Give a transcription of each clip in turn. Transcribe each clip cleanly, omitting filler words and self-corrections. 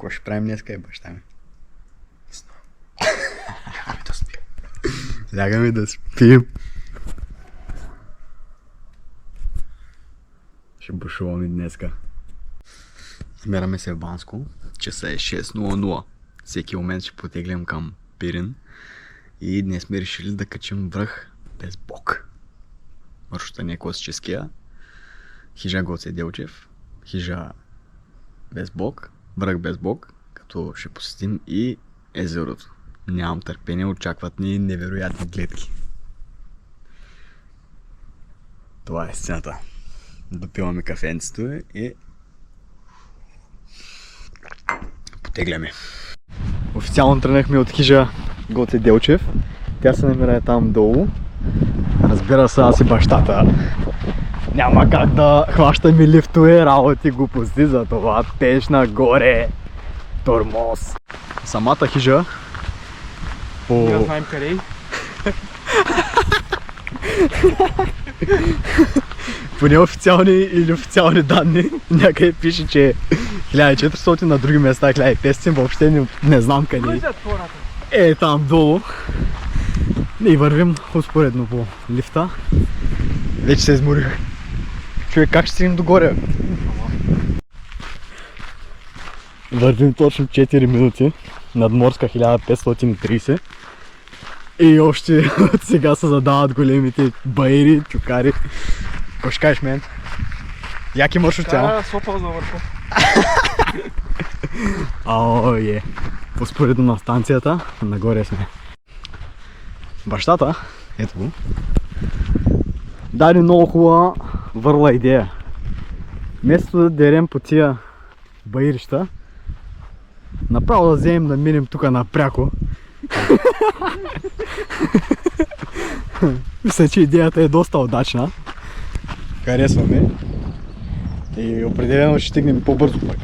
Какво ще правим днеска е баща ми? Лягаме да спим. Лягаме да спим. Ще бушуваме днеска. Намираме се в Банско. Часа е 6:00. Всеки момент ще потеглям към Пирин. И днес сме решили да качим връх без Бог. Маршрута не е класическия. Хижа Гоце Делчев. Хижа без Бог. Връх без Бог. Като ще посетим и езерото. Нямам търпение, очакват ни невероятни гледки. Това е сцената. Допиваме кафенцето и потегляме. Официално тръгнахме от хижа Гоце Делчев. Тя се намира там долу. Разбира се, аз и бащата. Няма как да хващаме лифтове, работи, глупости, за това пеш нагоре. Тормоз. Самата хижа Не знаем къде е. по неофициални или официални данни някъде пише, че 1400, на други места 1500, въобще не знам къде е там долу. И вървим успоредно по лифта. Вече се изморих. Човек, как ще стигнем догоре? Вървим точно 4 минути. Надморска 1530. И още от сега се задават големите баири, чукари. Какво ще кажеш, мен? Яки маршрут цяло? Сопа за върха. Е. Успоредно на станцията, нагоре сме. Бащата, ето го, даде много хубава върла идея. Вместо да дерем по тия баирища, направо да вземем да минем тук напряко. Мисля, че идеята е доста удачна. Харесваме. И определено ще стигнем по-бързо пък.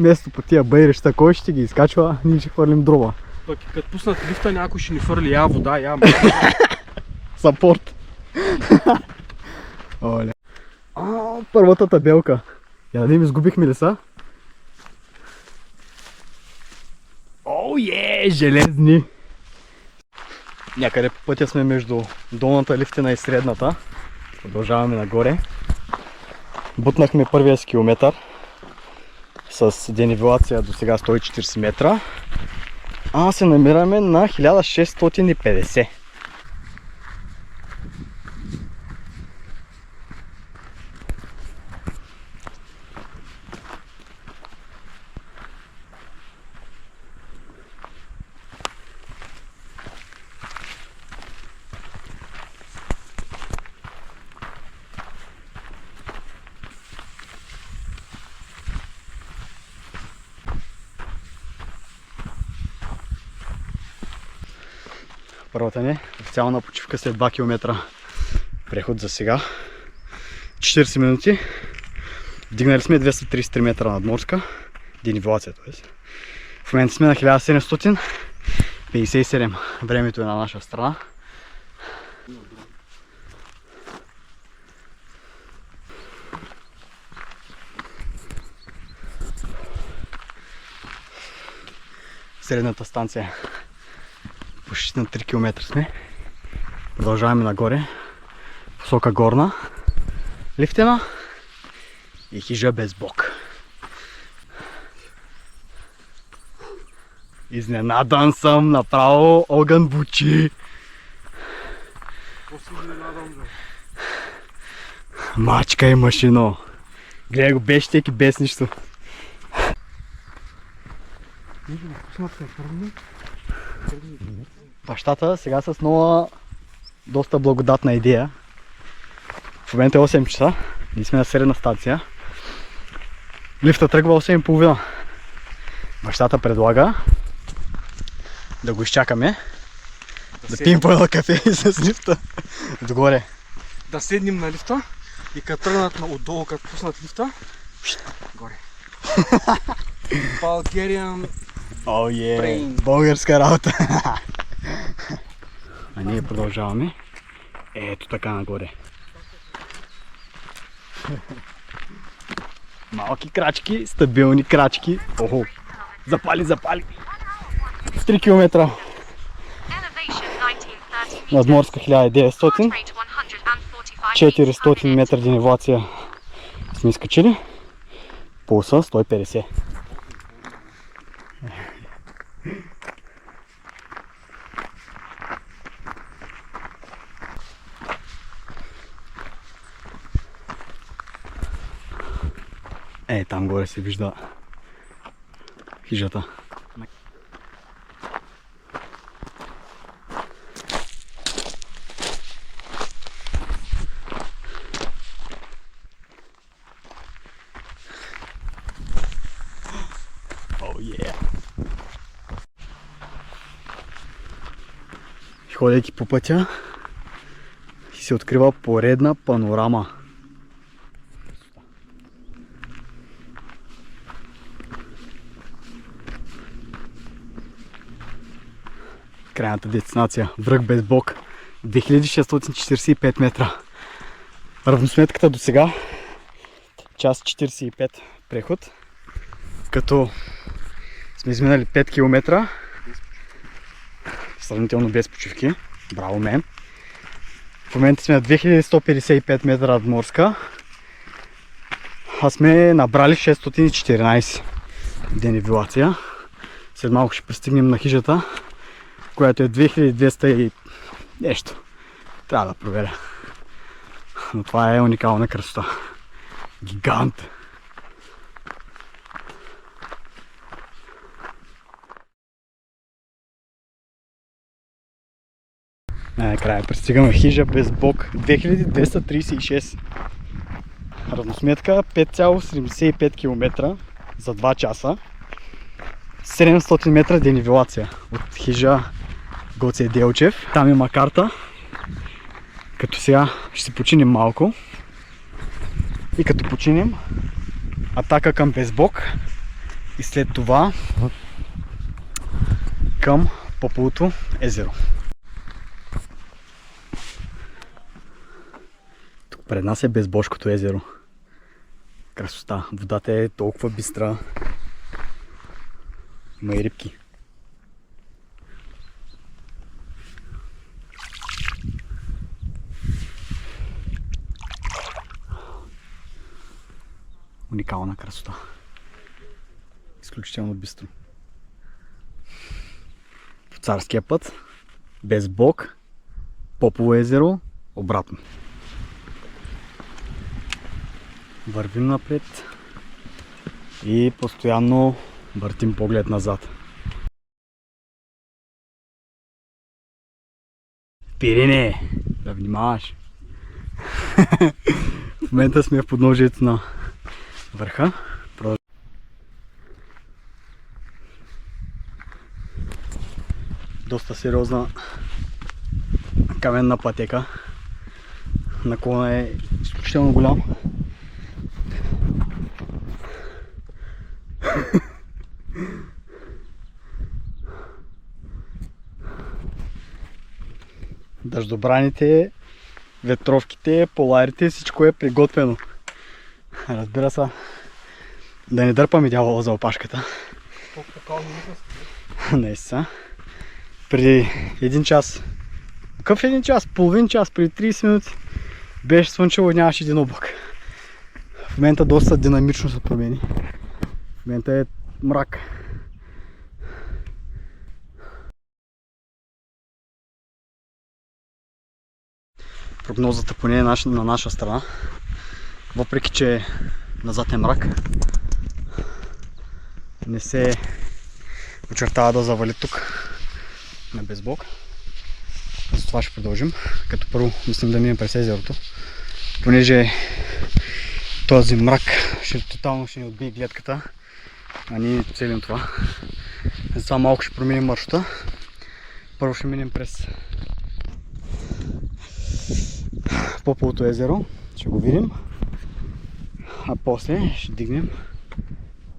Вместо по тия баирища, кой ще ги изкачва, ние ще хвърлим дрова. Пък като пуснат лифта, някой ще ни фърли я вода, я Сапорт. Оля. Първата табелка. Я да не изгубихме ли са? Железни! Някъде по пътя сме между долната лифтина и средната. Продължаваме нагоре. Бутнахме първия си километър с денивелация до сега 140 метра. А се намираме на 1650. Първата ни официална почивка след 2 км преход за сега. 40 минути. Дигнали сме 233 метра надморска. Денивелация, т.е. В момента сме на 1757. Времето е на наша страна. Средната станция. Почти на 3 км сме. Продължаваме нагоре. Посока горна. Лифтена. И хижа без Бог. Изненадан съм, направо огън бучи. Мачка и машино. Гледай го без щеки, без нищо. Бащата сега с нова доста благодатна идея. В момента е 8 часа. Ние сме на средна станция. Лифта тръгва 8:30. Бащата предлага да го изчакаме. Да пием по едно кафе с лифта догоре. Да седнем на лифта и като тръгнат отдолу, като пуснат лифта, горе. Bulgarian brain. Българска работа. А ние продължаваме. Ето така нагоре. Малки крачки, стабилни крачки. Охо, запали. В 3 км. Надморска 1900. 400 метра денивация сме изкачили. Пулса 150. Там горе се вижда хижата. Ходейки по пътя и се открива поредна панорама. Крайната дестинация, връх без Бог, 2645 метра. Равносметката до сега, час 45 преход, като сме изминали 5 км, сравнително без почивки. Браво мен! В момента сме на 2155 метра надморска, а сме набрали 614 денивелация. След малко ще пристигнем на хижата, която е 2200 и нещо. Трябва да проверя. Но това е уникална красота. Гигант! Най-накрая пристигаме хижа без Бог, 2236. Равносметка 5,75 км за 2 часа. 700 метра денивелация от хижа Гоце Делчев. Там има карта. Като сега ще се починим малко. И като починим, атака към Безбог. И след това към Поповото езеро. Тук пред нас е Безбожкото езеро. Красота. Водата е толкова бистра. Има и рибки. Уникална красота. Изключително бистро. По царския път, без Бог, Попово езеро, обратно. Вървим напред и постоянно въртим поглед назад. Пирине! Да внимаваш! В момента сме в подножието на върха. Доста сериозна каменна пътека. Наклона е изключително голям. Дъждобраните, ветровките, поларите, всичко е приготвено. Разбира се, да не дърпаме дявола за опашката. Наистина. Преди един час, какъв един час? Половин час, преди 30 минути беше слънчево и нямаше един облак. В момента доста динамично се промени. В момента е мрак. Прогнозата поне е на наша страна, въпреки че назад е мрак, не се очертава да завали тук на Безбог. Затова ще продължим, като първо мислим да минем през езерото, понеже този мрак тотално ще ни отбие гледката, а ние целим това. Затова малко ще променим маршрута. Първо ще минем през Поповото езеро, ще го видим, а после ще дигнем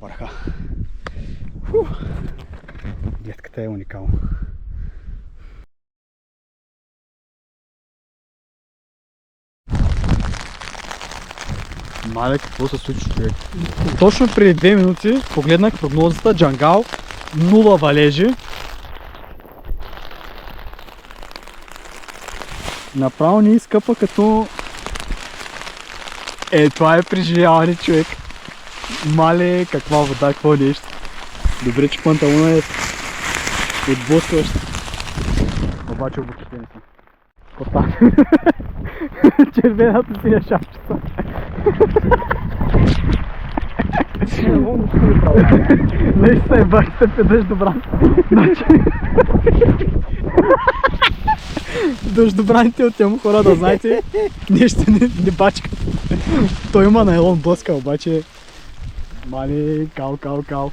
върха. Гледката е уникална. Мале, какво се случи, човек? Точно преди 2 минути погледнах прогнозата, Джангал, 0 валежи. Направо ни изкъпа като... Това е преживяване, човек. Мале, каква вода, какво нещо. Добре, че панталона е отблъскващ. Обаче обучетен съм. Кота. Червената синя шапчета. Наистина е бах се педеш добра. Дъждобраните от тема хора, да знаете, нещо не бачка. Той има найлон блъска, обаче мали, кал.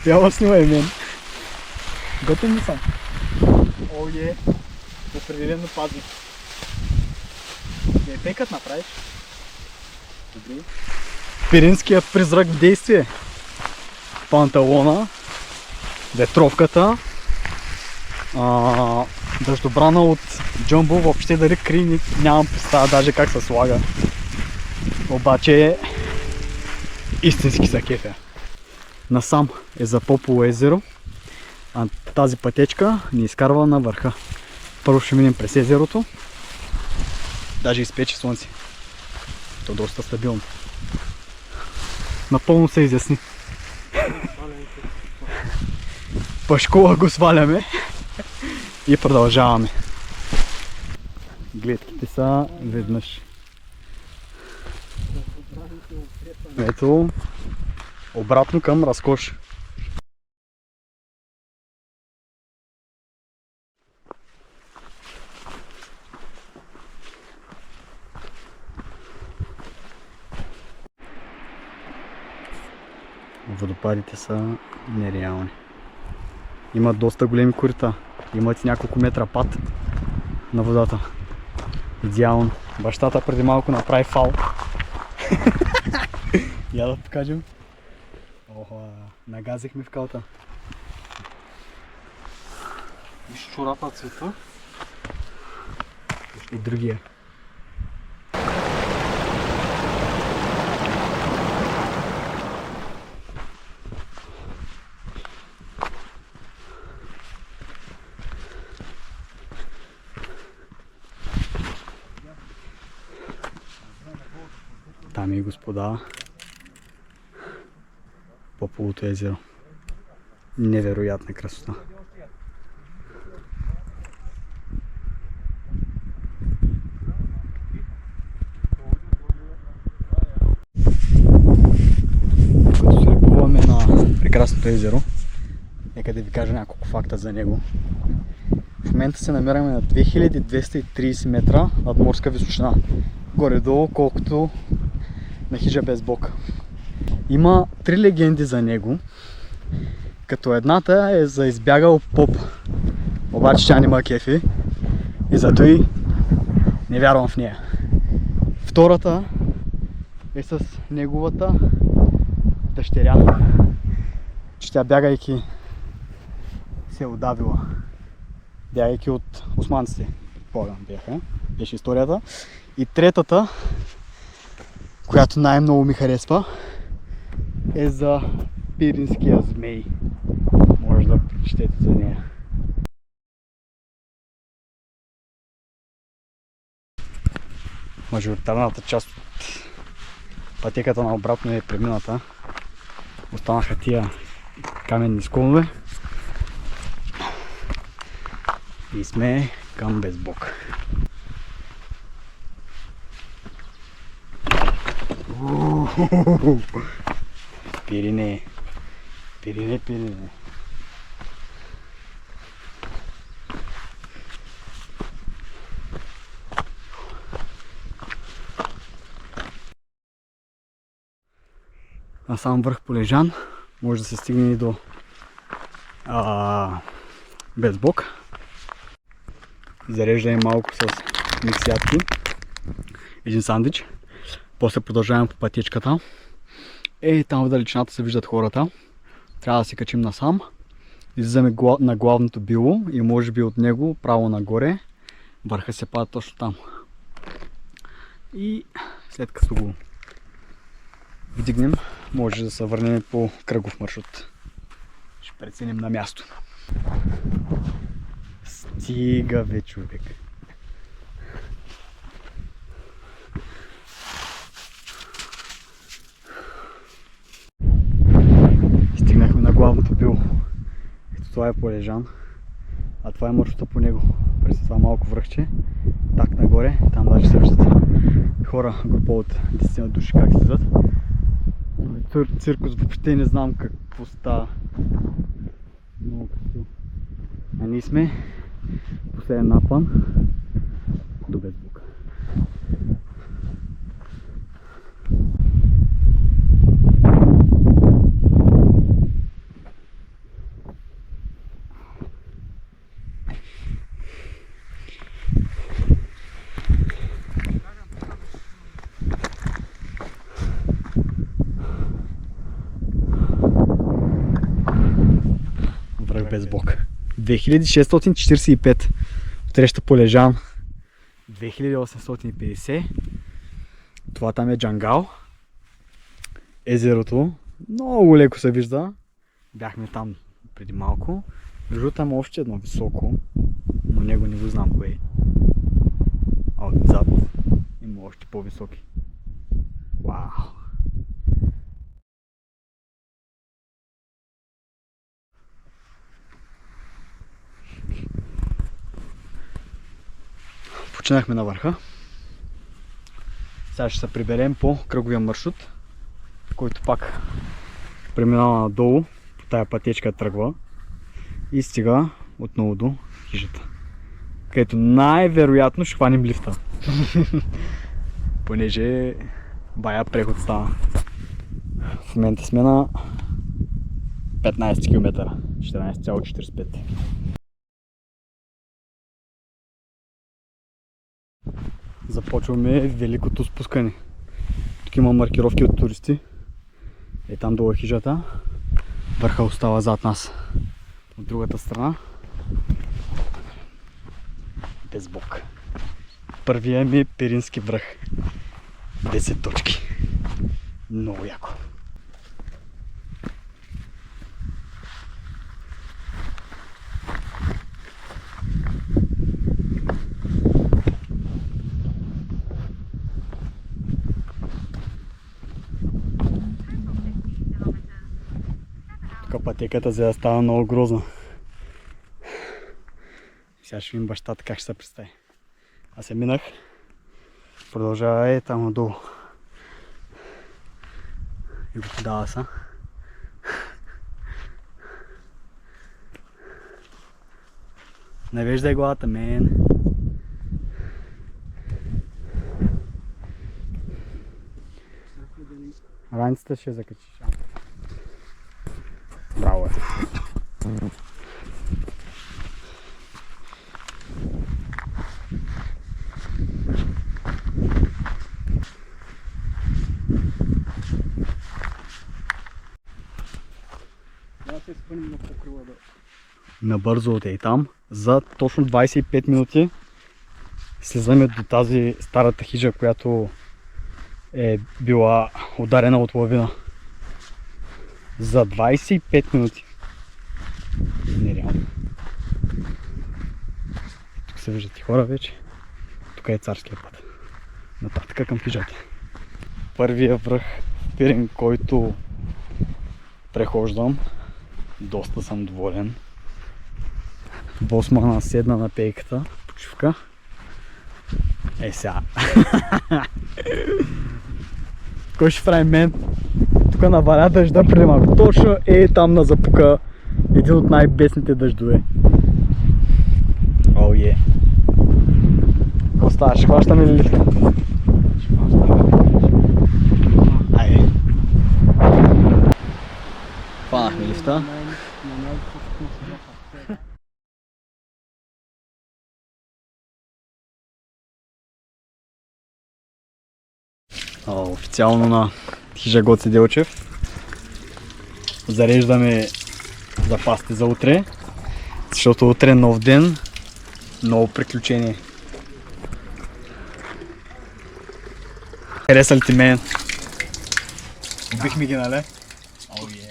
Яла снимай мен. Готов ли съм? Е, определено пази. Не пекът направиш. Добре. Пиринския призрак в действие. Панталона, ветровката, дъждобрана от Джамбо, въобще дали кри, нямам представа даже как се слага. Обаче истински са кефя. Насам е за Попово езеро, а тази пътечка ни изкарва на върха. Първо ще минем през езерото, даже изпече слънце. То е доста стабилно. Напълно се изясни. Пашкова го сваляме и продължаваме. Гледките са веднъж. Ето, обратно към Разкош. Водопадите са нереални. Имат доста големи корита. Имат няколко метра пад на водата. Идеално. Бащата преди малко направи фал. Я да покажем. Охо, нагазихме в калта. Виж чората цвета. И другия. Дами и господа, Поповото езеро. Невероятна красота. Като се любуваме на прекрасното езеро, нека да ви кажа няколко факта за него. В момента се намираме на 2230 метра надморска височина. Горе-долу, колкото на хижа без Бог. Има 3 легенди за него, като едната е за избягал поп, обаче тя нема кефи и зато и не вярвам в нея. Втората е с неговата дъщеря, че тя бягайки се е удавила, бягайки от османците, предполагам беше историята. И третата, която най-много ми харесва, е за пиринския змей. Може да прочетете за нея. Мажоритарната част от пътеката на обратно е премината. Останаха тия каменни склонове. И сме към Безбог. Пирине. На сам върх Полежан може да се стигне и до Безбог. Зареждаме малко с микс ядки, един сандвич. После продължаваме по пътечката. Там в далечината се виждат хората. Трябва да се качим насам. Излизаме на главното било и може би от него право нагоре. Върха се пада точно там. И след като го вдигнем, може да се върнем по кръгов маршрут. Ще преценим на място. Стига бе, човек. Стигнахме на главното било. Ето това е Полежан, а това е маршрута по него. През това малко връхче, так нагоре, там даже се виждат хора, група от 10 души как седят. Циркус въобще не знам какво става. Много красиво. А ние сме последен напън до Безбук. Връх Безбук. 2645. Среща Полежан 2850. Това там е Джангал. Езерото много леко се вижда. Бяхме там преди малко. Между там още едно високо, но него не го знам кое е. А отзад има още по-високи. Вау! Починахме на върха. Сега ще се приберем по кръговия маршрут, който пак преминава надолу, по тая пътечка тръгва и стига отново до хижата, където най-вероятно ще хванем лифта. Понеже бая преход става. В момента сме на 15 км, 14,45. Започваме великото спускане. Тук има маркировки от туристи. Е там долу е хижата. Върха остава зад нас. От другата страна Безбук. Първия ми пирински връх. 10 точки. Много яко. Тук пътеката за да става много грозна. Сега ще видим бащата как ще се представи. Аз се минах. Продължава е там надолу. И го подава са. Навеждай главата, мен. Раницата ще закачиш. Браво е. Набързо отей там. За точно 25 минути слизаме до тази старата хижа, която е била ударена от лавина. За 25 минути. Нереално. Тук се виждат и хора вече. Тук е царския път. Нататък към хижата. Първия връх Пирин, който прехождам. Доста съм доволен. Босмана седна на пейката. Почивка. Е сега. Кой ще прави мен? Тук наваля дъжда преди малко. Точно е там на Запука. Един от най-бесните дъждове. О, е. Какво става? Ще хващаме ли лифта? Айде. Хванахме лифта. Официално на хижа Гоце Делчев. Зареждаме запасите за утре, защото утре е нов ден, ново приключение. Хареса ли ти мен? Убихме ги, нали? Oh yeah.